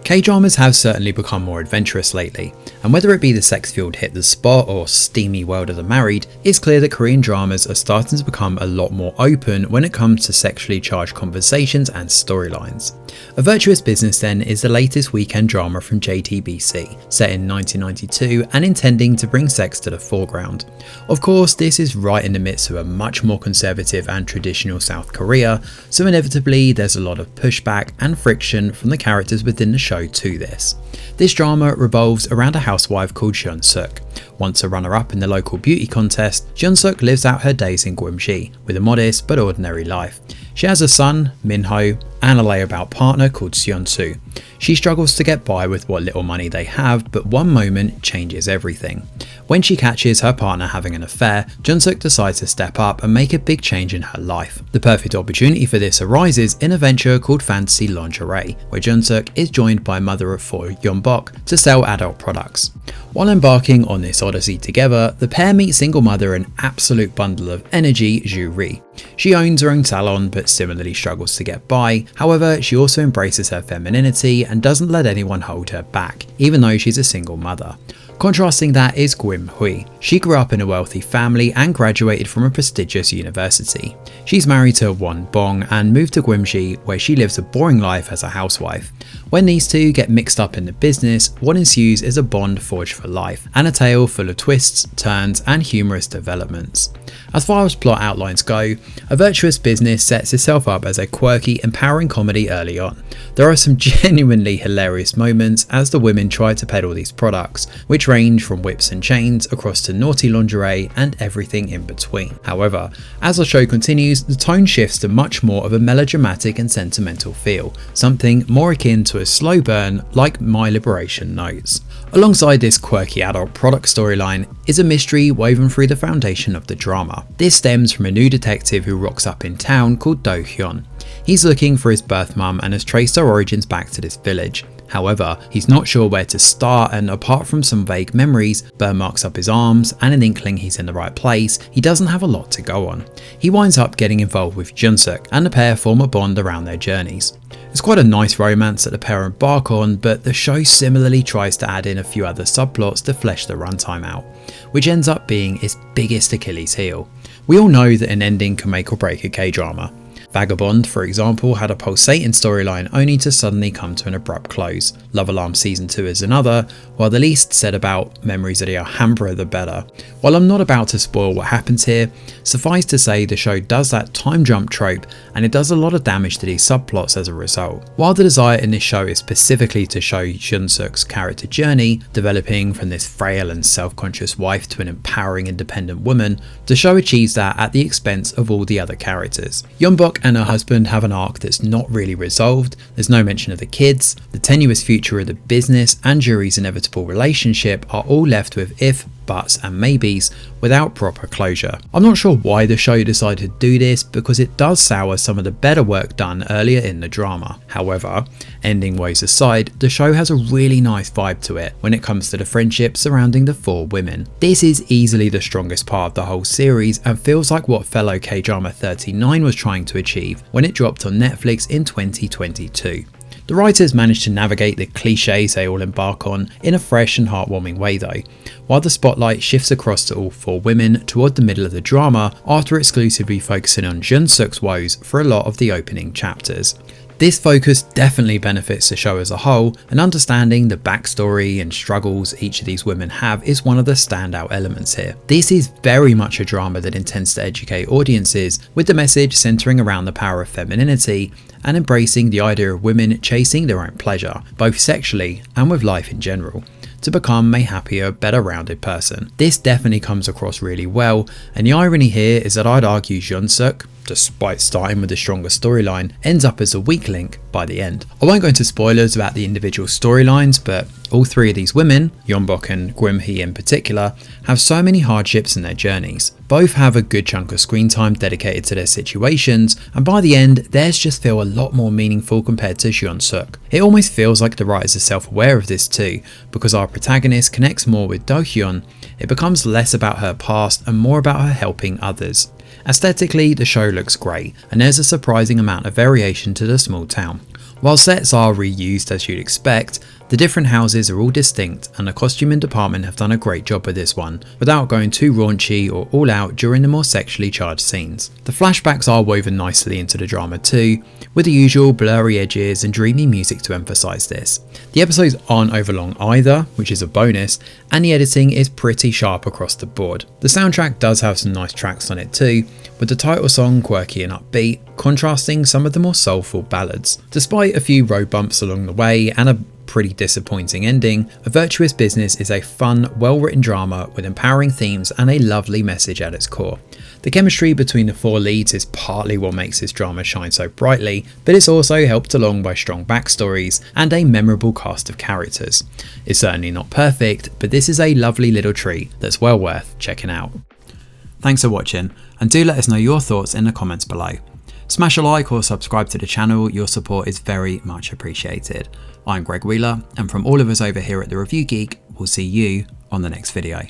K-dramas have certainly become more adventurous lately, and whether it be the sex-fueled hit The Spot or steamy World of the Married, it's clear that Korean dramas are starting to become a lot more open when it comes to sexually charged conversations and storylines. A Virtuous Business then is the latest weekend drama from JTBC, set in 1992 and intending to bring sex to the foreground. Of course, this is right in the midst of a much more conservative and traditional South Korea, so inevitably there's a lot of pushback and friction from the characters within the show to this. This drama revolves around a housewife called Jeon-suk. Once a runner-up in the local beauty contest, Jeon-suk lives out her days in Gwimji with a modest but ordinary life. She has a son, Min-ho, and a layabout partner called Seon-soo. She struggles to get by with what little money they have, but one moment changes everything. When she catches her partner having an affair, Jeon-suk decides to step up and make a big change in her life. The perfect opportunity for this arises in a venture called Fantasy Lingerie, where Jeon-suk is joined by mother of four Yeon-bok to sell adult products. While embarking on this odyssey together, the pair meet single mother and absolute bundle of energy, Ju-ri. She owns her own salon but similarly struggles to get by. However, she also embraces her femininity and doesn't let anyone hold her back, even though she's a single mother. Contrasting that is Gwim Hui. She grew up in a wealthy family and graduated from a prestigious university. She's married to Won Bong and moved to Gwimji, where she lives a boring life as a housewife. When these two get mixed up in the business, what ensues is a bond forged for life, and a tale full of twists, turns, and humorous developments. As far as plot outlines go, A Virtuous Business sets itself up as a quirky, empowering comedy early on. There are some genuinely hilarious moments as the women try to peddle these products, which range from whips and chains across to naughty lingerie and everything in between. However, as the show continues, the tone shifts to much more of a melodramatic and sentimental feel, something more akin to a slow burn like My Liberation Notes. Alongside this quirky adult product storyline is a mystery woven through the foundation of the drama. This stems from a new detective who rocks up in town called Do-hyun. He's looking for his birth mum and has traced her origins back to this village. However, he's not sure where to start, and apart from some vague memories, burn marks up his arms, and an inkling he's in the right place, he doesn't have a lot to go on. He winds up getting involved with Jeon-suk, and the pair form a bond around their journeys. It's quite a nice romance that the pair embark on, but the show similarly tries to add in a few other subplots to flesh the runtime out, which ends up being its biggest Achilles heel. We all know that an ending can make or break a K-drama. Vagabond, for example, had a pulsating storyline only to suddenly come to an abrupt close. Love Alarm Season 2 is another, while the least said about Memories of the Alhambra the better. While I'm not about to spoil what happens here, suffice to say the show does that time jump trope, and it does a lot of damage to these subplots as a result. While the desire in this show is specifically to show Jeon-suk's character journey, developing from this frail and self-conscious wife to an empowering independent woman, the show achieves that at the expense of all the other characters. Yeon-bok and her husband have an arc that's not really resolved. There's no mention of the kids, the tenuous future of the business, and Juri's inevitable relationship are all left with if, buts, and maybes without proper closure. I'm not sure why the show decided to do this, because it does sour some of the better work done earlier in the drama. However, ending woes aside, the show has a really nice vibe to it when it comes to the friendship surrounding the four women. This is easily the strongest part of the whole series and feels like what fellow K-drama 39 was trying to achieve when it dropped on Netflix in 2022. The writers managed to navigate the cliches they all embark on in a fresh and heartwarming way though, while the spotlight shifts across to all four women toward the middle of the drama after exclusively focusing on Jeon-suk's woes for a lot of the opening chapters. This focus definitely benefits the show as a whole, and understanding the backstory and struggles each of these women have is one of the standout elements here. This is very much a drama that intends to educate audiences, with the message centering around the power of femininity and embracing the idea of women chasing their own pleasure, both sexually and with life in general, to become a happier, better rounded person. This definitely comes across really well, and the irony here is that I'd argue Jeon-suk, despite starting with the stronger storyline, ends up as a weak link by the end. I won't go into spoilers about the individual storylines, but all three of these women, Yeon-bok and Gwim-hee in particular, have so many hardships in their journeys. Both have a good chunk of screen time dedicated to their situations, and by the end, theirs just feel a lot more meaningful compared to Jeon-suk. It almost feels like the writers are self-aware of this too, because our protagonist connects more with Do-hyun. It becomes less about her past and more about her helping others. Aesthetically, the show looks great, and there's a surprising amount of variation to the small town. While sets are reused as you'd expect, the different houses are all distinct, and the costuming department have done a great job with this one, without going too raunchy or all out during the more sexually charged scenes. The flashbacks are woven nicely into the drama too, with the usual blurry edges and dreamy music to emphasise this. The episodes aren't overlong either, which is a bonus, and the editing is pretty sharp across the board. The soundtrack does have some nice tracks on it too, with the title song quirky and upbeat, contrasting some of the more soulful ballads. Despite a few road bumps along the way and a pretty disappointing ending, A Virtuous Business is a fun, well-written drama with empowering themes and a lovely message at its core. The chemistry between the four leads is partly what makes this drama shine so brightly, but it's also helped along by strong backstories and a memorable cast of characters. It's certainly not perfect, but this is a lovely little treat that's well worth checking out. Thanks for watching, and do let us know your thoughts in the comments below. Smash a like or subscribe to the channel, your support is very much appreciated. I'm Greg Wheeler, and from all of us over here at The Review Geek, we'll see you on the next video.